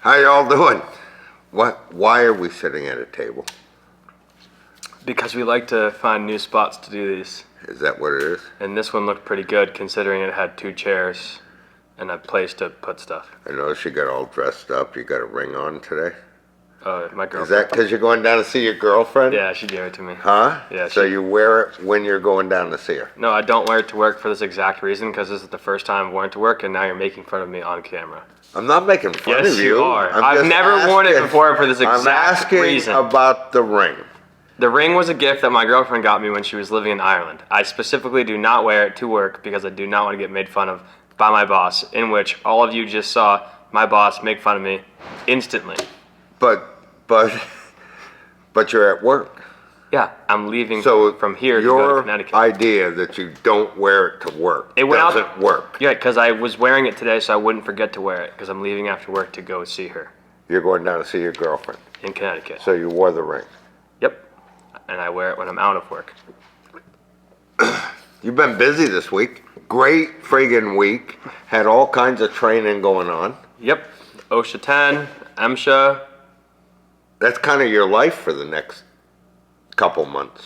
How y'all doing? Why are we sitting at a table? Because we like to find new spots to do these. Is that what it is? And this one looked pretty good considering it had 2 chairs and a place to put stuff. I noticed you got all dressed up. You got a ring on today. My girlfriend. Is that because you're going down to see your girlfriend? Yeah, she gave it to me. Huh? Yeah. So you wear it when you're going down to see her? No, I don't wear it to work for this exact reason because this is the first time I've worn it to work and now you're making fun of me on camera. I'm not making fun Yes, of you. you are. I'm I've just never worn it before for this exact I'm asking reason. about the ring. The ring was a gift that my girlfriend got me when she was living in Ireland. I specifically do not wear it to work because I do not want to get made fun of by my boss, in which all of you just saw my boss make fun of me instantly. But you're at work. Yeah, I'm leaving So from here to go to Connecticut. your idea that you don't wear it to work doesn't work. Yeah, because I was wearing it today so I wouldn't forget to wear it because I'm leaving after work to go see her You're going down to see your girlfriend. in Connecticut. So you wore the ring. Yep, and I wear it when I'm out of work. You've been busy this week. Great friggin' week. Had all kinds of training going on. Yep, OSHA 10, MSHA. That's kind of your life for the next couple months.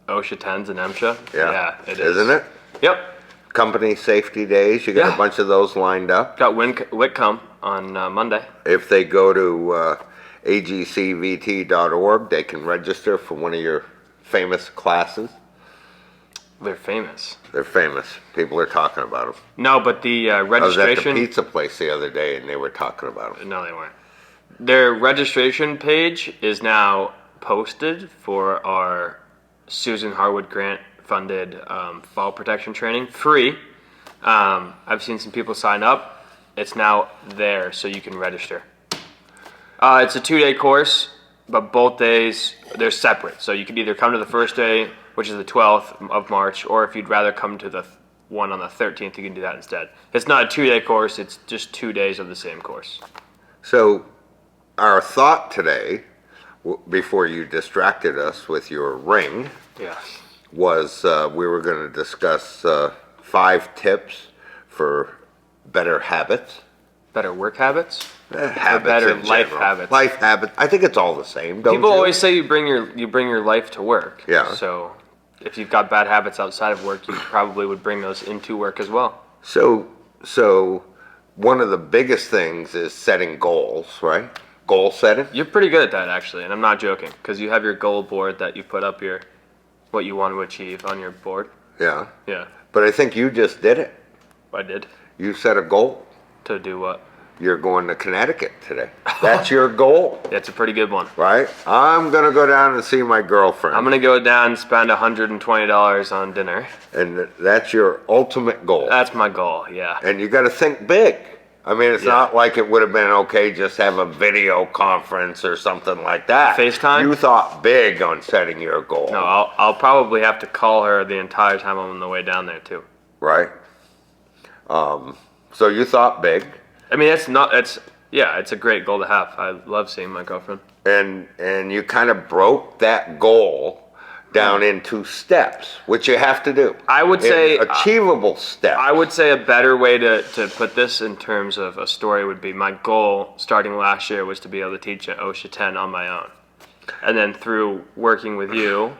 OSHA 10s and MSHA. Yeah, it is. Isn't it? Yep. Company safety days. You got Yeah. a bunch of those lined up. Got Whitcomb on Monday. If they go to agcvt.org, they can register for one of your famous classes. They're famous. They're famous. People are talking about them. No, but the I was at the registration. pizza place the other day, and they were talking about them. No, they weren't. Their registration page is now posted for our Susan Harwood grant funded fall protection training, free. I've seen some people sign up. It's now there so you can register. It's a 2-day course, but both days they're separate. So you could either come to the first day, which is the 12th of March, or if you'd rather come to the one on the 13th, you can do that instead. It's not a 2-day course, it's just 2 days of the same course. So our thought today, before you distracted us with your ring, Yes. was we were going to discuss 5 tips for better habits. Better work habits? Habits better in life general. habits. Life habits. I think it's all the same. Don't People you? always say you bring your life to work. Yeah. So if you've got bad habits outside of work, you probably would bring those into work as well. So one of the biggest things is setting goals, right? Goal setting. You're pretty good at that actually, and I'm not joking, because you have your goal board that you put up what you want to achieve on your board. Yeah. Yeah, But I think you just did it. I did. You set a goal. To do what? You're going to Connecticut today. That's your goal, That's a pretty good one. right? I'm going to go down and see my girlfriend. I'm gonna go down and spend $120 on dinner. And that's your ultimate goal. That's my goal. Yeah. And you got to think big. I mean, it's Yeah. not like it would have been okay just have a video conference or something like that. FaceTime? You thought big on setting your goal, No, I'll probably have to call her the entire time I'm on the way down there too. right? So you thought big, I mean, it's a great goal to have. I love seeing my girlfriend. and you kind of broke that goal down into steps, which you have to do. I would say achievable steps. I would say a better way to put this in terms of a story would be my goal starting last year was to be able to teach at OSHA 10 on my own. And then through working with you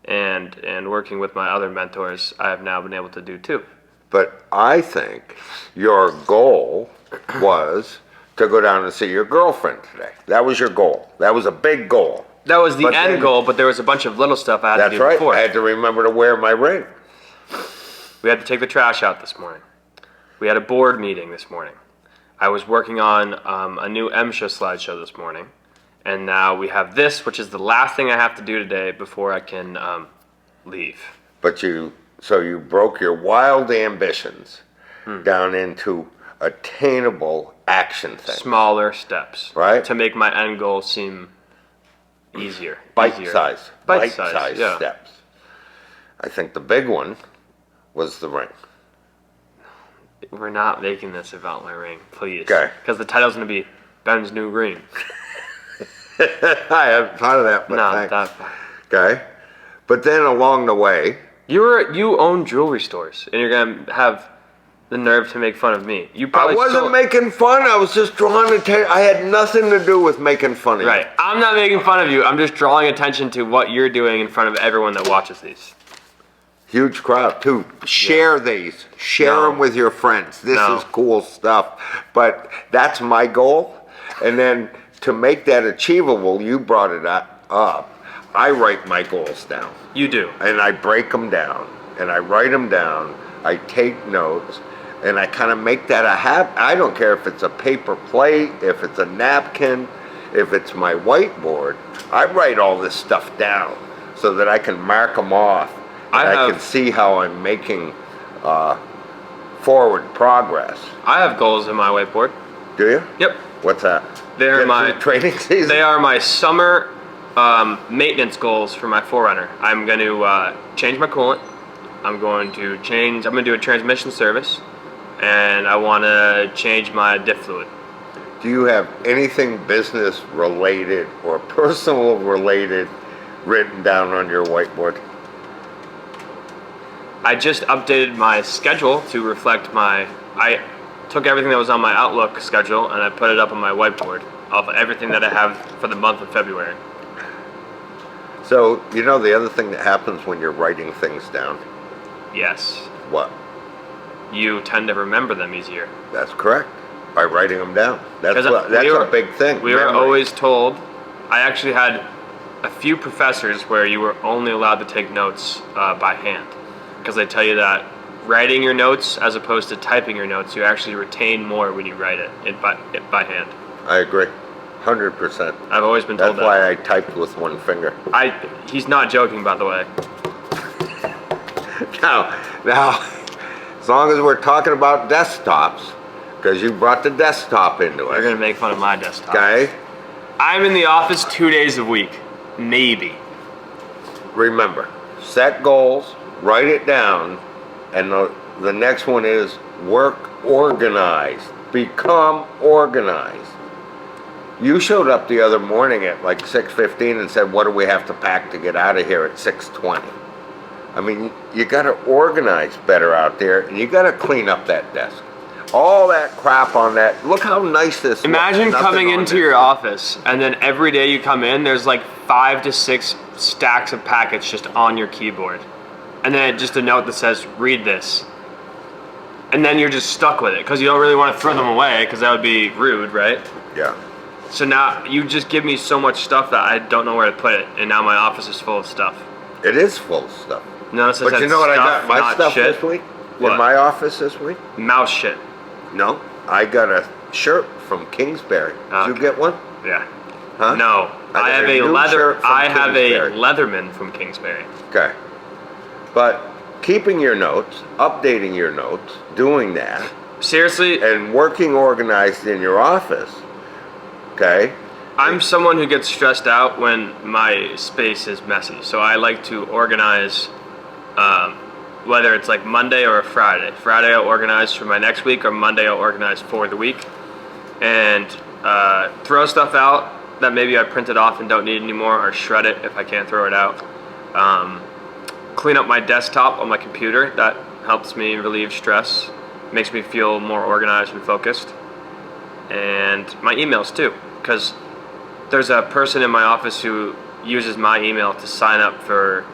and working with my other mentors, I have now been able to do 2. But I think your goal was to go down and see your girlfriend today. That was your goal. That was a big goal. That was the But end then- goal, but there was a bunch of little stuff I had to That's do right. before. I had to remember to wear my ring. We had to take the trash out this morning. We had a board meeting this morning. I was working on a new MSHA slideshow this morning. And now we have this, which is the last thing I have to do today before I can leave. But so you broke your wild ambitions down into attainable action things. Smaller steps. Right. To make my end goal seem easier. Bite-sized yeah. steps. I think the big one was the ring. We're not making this about my ring, please. Okay. Because the title's going to be Ben's New Ring. I haven't thought of that, but No, thanks. that far. Okay. But then along the way, You own jewelry stores, and you're going to have the nerve to make fun of me? You I probably wasn't making fun. I was just drawing attention. I had nothing to do with making fun of you. Right. I'm not making fun of you. I'm just drawing attention to what you're doing in front of everyone that watches these. Huge crowd too. Share these. Share No. them with your friends. This No. is cool stuff. But that's my goal. And then to make that achievable, you brought it up. I write my goals down. You do. And I break them down. And I write them down. I take notes. And I kind of make that a habit. I don't care if it's a paper plate, if it's a napkin, if it's my whiteboard. I write all this stuff down so that I can mark them off. I can see how I'm making forward progress. I have goals in my whiteboard. Do you? Yep. What's that? They're Get my through training season. They are my summer maintenance goals for my 4Runner. I'm going to change my coolant. I'm going to do a transmission service, and I want to change my diff fluid. Do you have anything business related or personal related written down on your whiteboard? I just updated my schedule to reflect I took everything that was on my Outlook schedule and I put it up on my whiteboard of everything that I have for the month of February. So, you know the other thing that happens when you're writing things down? Yes. What? You tend to remember them easier. That's correct. By writing them down. That's We were- a big thing. We were memory. always told, I actually had a few professors where you were only allowed to take notes by hand. Because they tell you that writing your notes as opposed to typing your notes, you actually retain more when you write it by hand. I agree. 100%. I've always been told That's why I typed with one finger. He's not joking, by the way. Now, as long as we're talking about desktops, because you brought the desktop into They're it, going to make fun of my desktop. okay? I'm in the office 2 days a week. Maybe. Remember, set goals, write it down, and the next one is work organized. Become organized. You showed up the other morning at like 6:15 and said, what do we have to pack to get out of here at 6:20? I mean, you got to organize better out there, and you got to clean up that desk. All that crap on that. Look how nice this looks. Imagine Nothing coming on into this. your office and then every day you come in, there's like 5 to 6 stacks of packets just on your keyboard. And then just a note that says, read this. And then you're just stuck with it because you don't really want to throw them away because that would be rude, right? Yeah. So now you just give me so much stuff that I don't know where to put it. And now my office is full of stuff. It is full of stuff. Notice I But said you know what I stuff, got my not stuff shit. this week? What? In my office this week? Mouse shit. No. I got a shirt from Kingsbury. Did you Okay. get one? Yeah. Huh? No. I I got have a a new shirt from I have a Kingsbury. Leatherman from Kingsbury. Okay. But keeping your notes, updating your notes, doing that, Seriously, and working organized in your office, okay? I'm someone who gets stressed out when my space is messy. So I like to organize, whether it's like Monday or a Friday. Friday I'll organize for my next week, or Monday I'll organize for the week. And throw stuff out that maybe I printed off and don't need anymore, or shred it if I can't throw it out. Clean up my desktop on my computer. That helps me relieve stress. Makes me feel more organized and focused. And my emails too, because there's a person in my office who uses my email to sign up for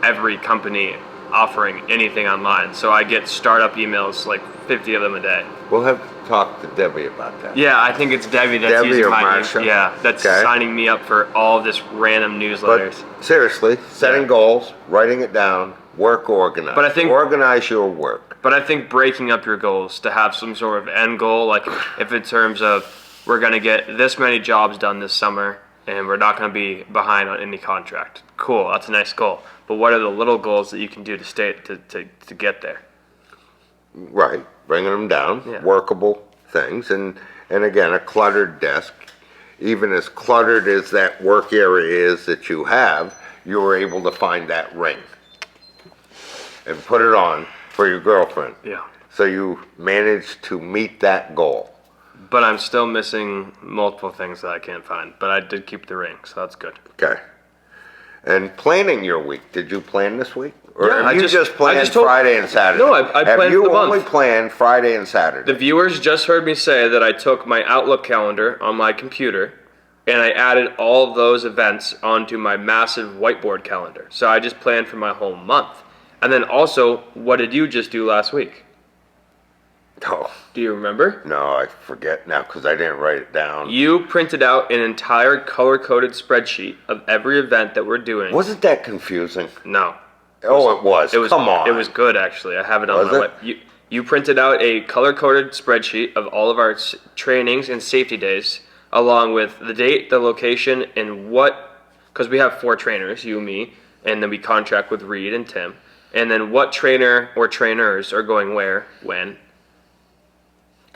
every company offering anything online. So I get startup emails, like 50 of them a day. We'll have to talk to Debbie about that. Yeah, I think it's Debbie that's Debbie using or my Marsha? Yeah, that's Okay. signing me up for all this random newsletters. But seriously, setting Yeah. goals, writing it down, work organized. But I think- organize your work. But I think breaking up your goals to have some sort of end goal, like if in terms of we're going to get this many jobs done this summer and we're not going to be behind on any contract. Cool, that's a nice goal. But what are the little goals that you can do to stay to get there? Right, bringing them down, Yeah. workable things, and again, a cluttered desk, even as cluttered as that work area is that you have, you were able to find that ring and put it on for your girlfriend. Yeah. So you managed to meet that goal. But I'm still missing multiple things that I can't find. But I did keep the ring, so that's good. Okay. And planning your week, did you plan this week? Or Yeah, have you just planned Friday and Saturday? No, I planned Have you for the month. only planned Friday and Saturday? The viewers just heard me say that I took my Outlook calendar on my computer and I added all of those events onto my massive whiteboard calendar. So I just planned for my whole month. And then also, what did you just do last week? Oh, Do you remember? no, I forget now because I didn't write it down. You printed out an entire color-coded spreadsheet of every event that we're doing. Wasn't that confusing? No. Oh, it was. Come on. It was good, actually. I have it on Was my it? web. You printed out a color-coded spreadsheet of all of our trainings and safety days, along with the date, the location, and what, because we have 4 trainers, you, me, and then we contract with Reed and Tim, and then what trainer or trainers are going where, when.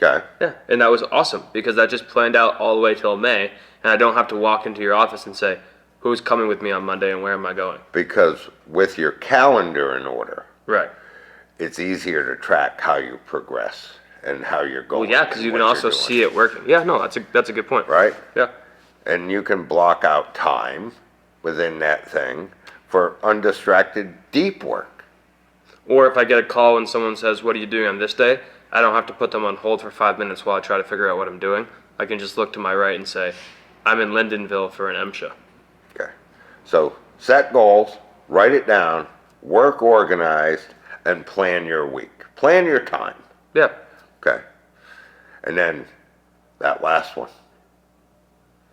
Okay. Yeah, and that was awesome, because that just planned out all the way till May, and I don't have to walk into your office and say, who's coming with me on Monday and where am I going? Because with your calendar in order, Right. it's easier to track how you progress and how you're going. Well, yeah, because you and can what also you're doing, see it working. Yeah, no, that's a good point. right? Yeah. And you can block out time within that thing for undistracted deep work. Or if I get a call and someone says, what are you doing on this day? I don't have to put them on hold for 5 minutes while I try to figure out what I'm doing. I can just look to my right and say, I'm in Lindenville for an MSHA. Okay. So set goals, write it down, work organized, and plan your week. Plan your time. Yeah. Okay. And then that last one.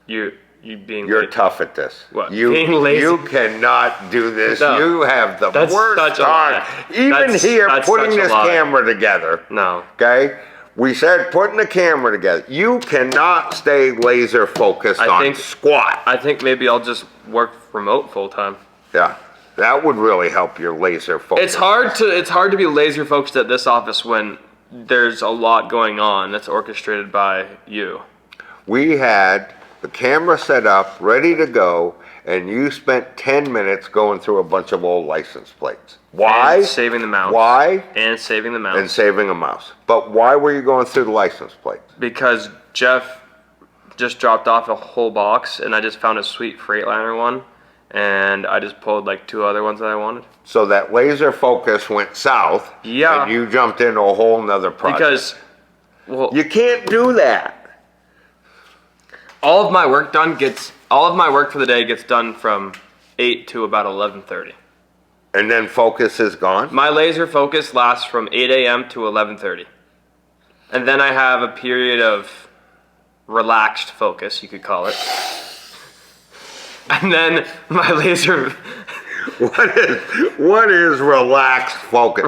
You being You're late. tough at this. What? You, Being lazy? you cannot do this. No. You have the That's worst such a time. lie. Even That's putting such a this lie. camera together. No. Okay? We said putting the camera together. You cannot stay laser focused on squat. I think maybe I'll just work remote full time. Yeah. That would really help your laser focus. It's hard to be laser focused at this office when there's a lot going on that's orchestrated by you. We had the camera set up, ready to go, and you spent 10 minutes going through a bunch of old license plates. Why? And saving the mouse. Why? And saving the mouse. And saving a mouse. But why were you going through the license plates? Because Jeff just dropped off a whole box, and I just found a sweet Freightliner one, and I just pulled like 2 other ones that I wanted. So that laser focus went south, Yeah. and you jumped into a whole nother project. Because, well, You can't do that. all of my work for the day gets done from 8 to about 11:30. And then focus is gone? My laser focus lasts from 8 a.m. to 11:30. And then I have a period of relaxed focus, you could call it. And then my laser... What is relaxed focus?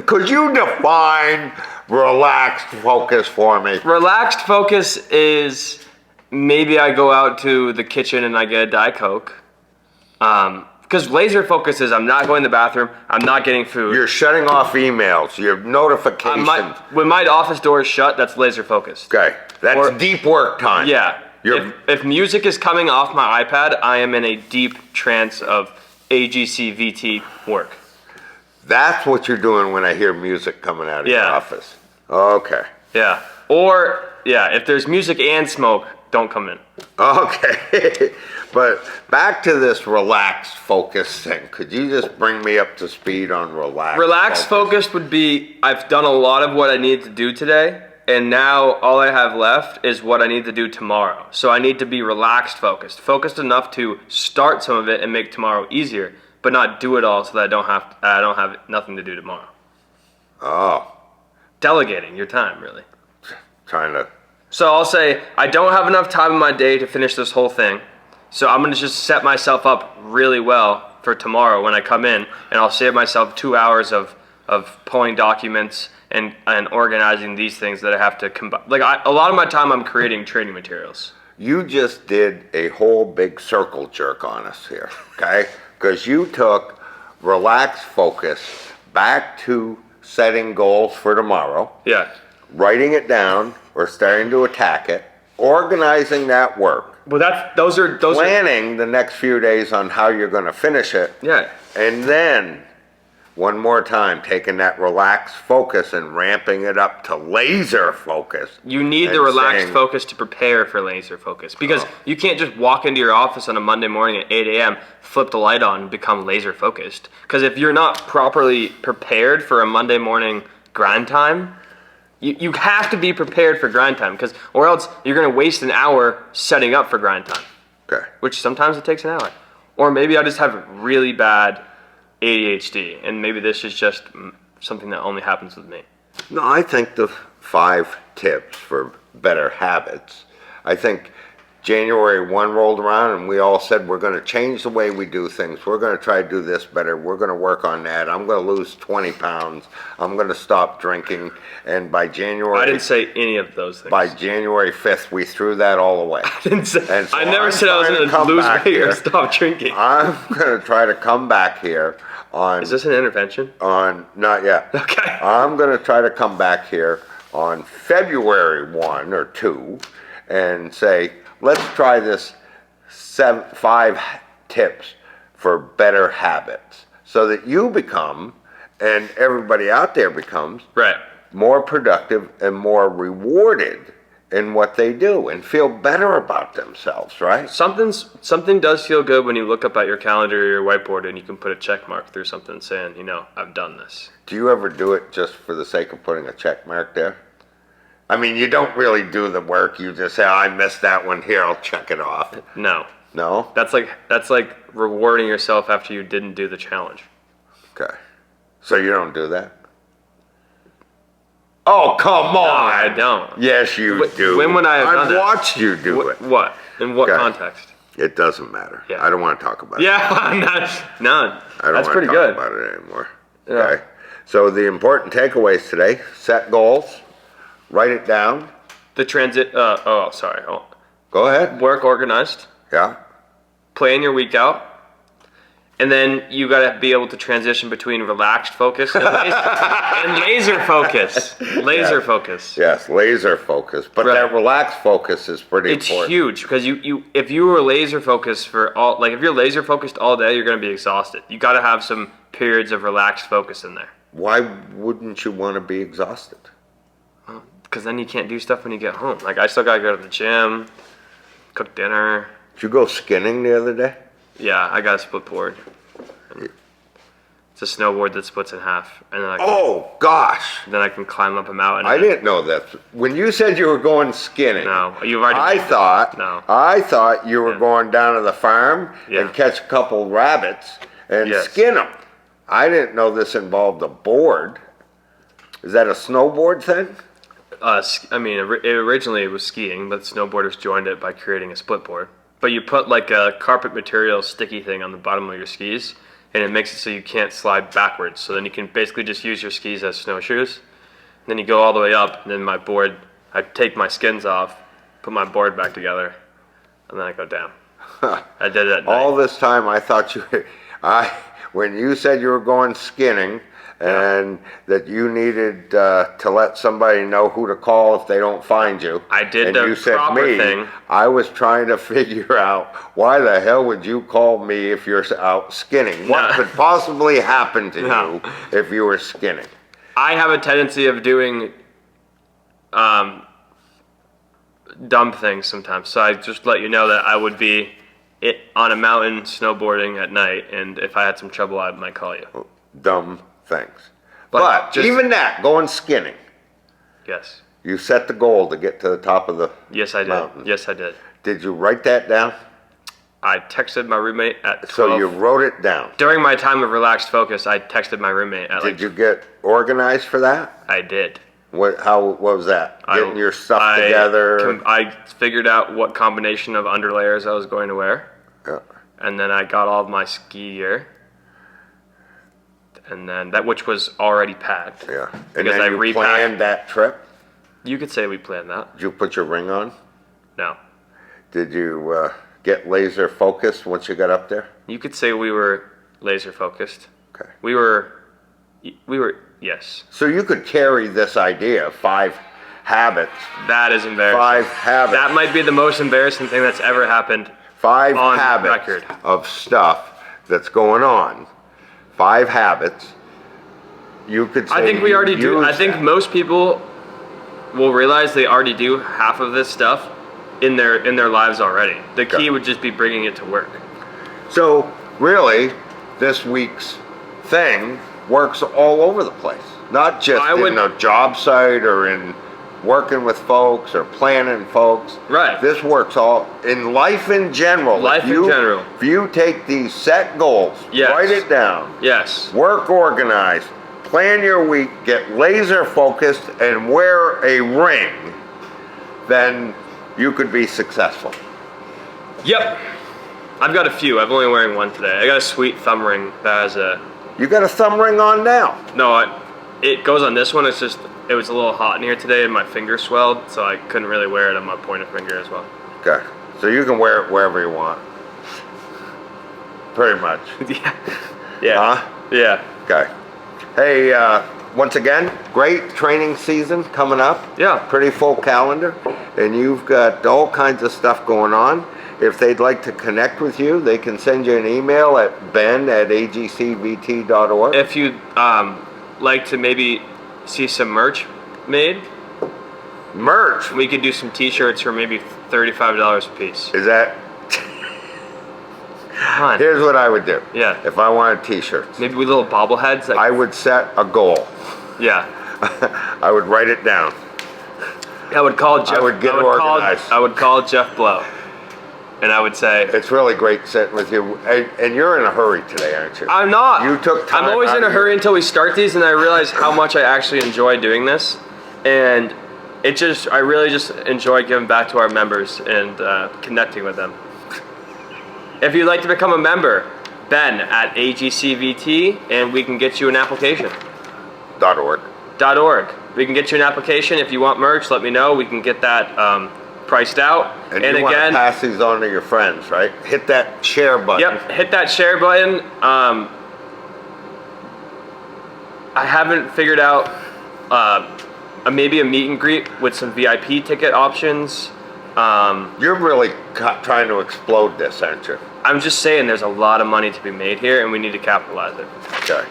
Could you define relaxed focus for me? Relaxed focus is maybe I go out to the kitchen and I get a Diet Coke. Because laser focus is I'm not going to the bathroom, I'm not getting food. You're shutting off emails, your notifications. When my office door is shut, that's laser focused. Okay, that's Or- deep work time. Yeah. If music is coming off my iPad, I am in a deep trance of AGC VT work. That's what you're doing when I hear music coming out of your office. Okay. Yeah. Or, yeah, if there's music and smoke, don't come in. Okay. But back to this relaxed focus thing. Could you just bring me up to speed on relaxed Relaxed focus would be, I've done a lot of what I need to do today, and now all I have left is what I need to do tomorrow. So I need to be relaxed focused. Focused enough to start some of it and make tomorrow easier, but not do it all so that I don't have nothing to do tomorrow. Oh. Delegating your time, really. Trying to... So I'll say, I don't have enough time in my day to finish this whole thing, so I'm gonna just set myself up really well for tomorrow when I come in, and I'll save myself 2 hours of pulling documents and organizing these things that I have to combine. Like a lot of my time I'm creating training materials. You just did a whole big circle jerk on us here, okay? Because you took relaxed focus back to setting goals for tomorrow. Yeah. Writing it down or starting to attack it, organizing that work. Well, those are planning the next few days on how you're going to finish it. Yeah. And then One more time, taking that relaxed focus and ramping it up to laser focus. You need the and relaxed saying, focus to prepare for laser focus, because you can't just walk into your office on a Monday morning at 8 a.m., flip the light on, and become laser focused. Because if you're not properly prepared for a Monday morning grind time, you have to be prepared for grind time, or else you're going to waste an hour setting up for grind time. Okay. Which sometimes it takes an hour. Or maybe I just have really bad ADHD, and maybe this is just something that only happens with me. No, I think the 5 tips for better habits. I think January 1 rolled around and we all said we're going to change the way we do things. We're going to try to do this better. We're going to work on that. I'm going to lose 20 pounds. I'm going to stop drinking. And by January... I didn't say any of those things. By January 5th, we threw that all away. I didn't say... So I never said I was going to lose weight or stop drinking. I'm going to try to come back here on... Is this an intervention? Not yet. Okay. I'm going to try to come back here on February 1 or 2 and say, let's try this 5 tips for better habits so that you become, and everybody out there becomes, right, more productive and more rewarded in what they do and feel better about themselves, right? Something does feel good when you look up at your calendar or your whiteboard and you can put a check mark through something saying, I've done this. Do you ever do it just for the sake of putting a check mark there? I mean, you don't really do the work. You just say, I missed that one. Here, I'll check it off. No. No? That's like rewarding yourself after you didn't do the challenge. Okay. So you don't do that? Oh, come on. No, I don't. Yes, you do. When would I have done that? I've watched you do it. What? In what context? It doesn't matter. Yeah. I don't want to talk about it. Yeah, none. I don't That's want pretty to talk good. about it anymore. Yeah. Okay. So the important takeaways today: set goals, write it down. Sorry. Go ahead. Work organized. Yeah. Plan your week out. And then you gotta be able to transition between relaxed focus and laser focus. Laser focus. Yes, laser focus. But that relaxed focus is pretty important. It's huge because if you were laser focused if you're laser focused all day, you're gonna be exhausted. You gotta have some periods of relaxed focus in there. Why wouldn't you want to be exhausted? Because then you can't do stuff when you get home. Like I still gotta go to the gym, cook dinner. Did you go skinning the other day? Yeah, I got a split board. It's a snowboard that splits in half, and then then I can climb up a mountain. I didn't know that. When you said you were going skinning, no, you've already. I thought you were going down to the farm and catch a couple rabbits and skin them. I didn't know this involved a board. Is that a snowboard thing? Originally it was skiing, but snowboarders joined it by creating a split board. But you put like a carpet material sticky thing on the bottom of your skis, and it makes it so you can't slide backwards. So then you can basically just use your skis as snowshoes. And then you go all the way up, and then my board, I take my skins off, put my board back together, and then I go down. I did it at night. All this time I thought when you said you were going skinning, and that you needed to let somebody know who to call if they don't find you. I did and the you said proper me, thing. I was trying to figure out why the hell would you call me if you're out skinning? What could possibly happen to you if you were skinning? I have a tendency of doing dumb things sometimes. So I just let you know that I would be on a mountain snowboarding at night, and if I had some trouble, I might call you. Dumb things. But even that, going skinning. Yes. You set the goal to get to the top of the mountain. Yes, I did. Did you write that down? I texted my roommate at 12. So you wrote it down. During my time of relaxed focus, I texted my roommate at Did you get organized for that? I did. What was that? Getting your stuff together? I figured out what combination of underlayers I was going to wear. Yeah. And then I got all of my ski gear. And then which was already packed. Yeah. And then you planned that trip? You could say we planned that. Did you put your ring on? No. Did you get laser focused once you got up there? You could say we were laser focused. Okay. We were, yes. So you could carry this idea, 5 habits. That is embarrassing. 5 habits. That might be the most embarrassing thing that's ever happened 5 on habits record. of stuff that's going on. 5 habits you could say I think we already do. use I think that. most people will realize they already do half of this stuff in their lives already. The key Okay. would just be bringing it to work. So really, this week's thing works all over the place. Not just in a job site or in working with folks or planning folks. Right. This works all in life in general. Life in general. If you take these set goals, Yes. write it down, Yes. work organized, plan your week, get laser focused, and wear a ring, then you could be successful. Yep. I've got a few. I'm only wearing one today. I got a sweet thumb ring that has a... You got a thumb ring on now. No, it goes on this one. It's just, it was a little hot in here today and my finger swelled, so I couldn't really wear it on my pointer finger as well. Okay. So you can wear it wherever you want. Pretty much. Yeah. Yeah. Huh? Yeah. Okay. Hey, once again, great training season coming up. Yeah. Pretty full calendar. And you've got all kinds of stuff going on. If they'd like to connect with you, they can send you an email at ben@agcvt.org. If you'd like to maybe see some merch made, Merch. we could do some t-shirts for maybe $35 a piece. Is that... Come on. Here's what I would do. Yeah. If I wanted t-shirts, Maybe with little bobbleheads. Like, I would set a goal. yeah. I would write it down. I would call Jeff. would get organized. I would call Jeff Blow, and I would say, It's really great sitting with you. And you're in a hurry today, aren't you? I'm not. You took time I'm always out in a of hurry your- until we start these, and I realize how much I actually enjoy doing this, and I really just enjoy giving back to our members and connecting with them. If you'd like to become a member, Ben at AGC VT, and we can get you an application. .org. .org. We can get you an application. If you want merch, let me know. We can get that priced out. And you want to pass these on to your friends, right? Hit that share button. Yep, hit that share button. I haven't figured out maybe a meet and greet with some VIP ticket options. You're really trying to explode this, aren't you? I'm just saying there's a lot of money to be made here, and we need to capitalize it. Okay.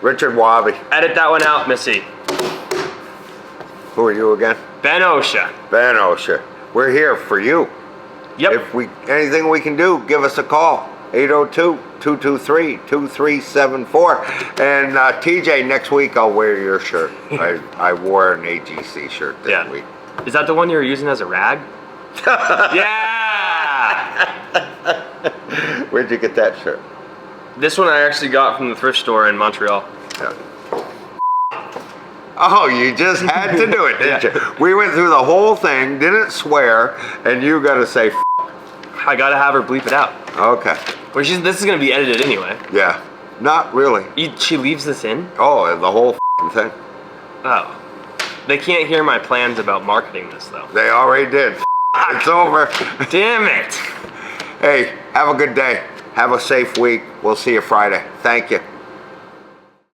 Richard Wobby. Edit that one out, Missy. Who are you again? Ben Osha. Ben Osha. We're here for you. Yep. If anything we can do, give us a call. 802-223-2374. And TJ, next week I'll wear your shirt. I wore an AGC shirt this week. Is that the one you were using as a rag? Yeah! Where'd you get that shirt? This one I actually got from the thrift store in Montreal. Yeah. Oh, you just had to do it, didn't you? We went through the whole thing, didn't swear, and you got to say I gotta have her bleep it out. Okay. Well, this is gonna be edited anyway. Yeah. Not really. She leaves this in? Oh, the whole thing. Oh. They can't hear my plans about marketing this, though. They already did. It's over. Damn it. Hey, have a good day. Have a safe week. We'll see you Friday. Thank you.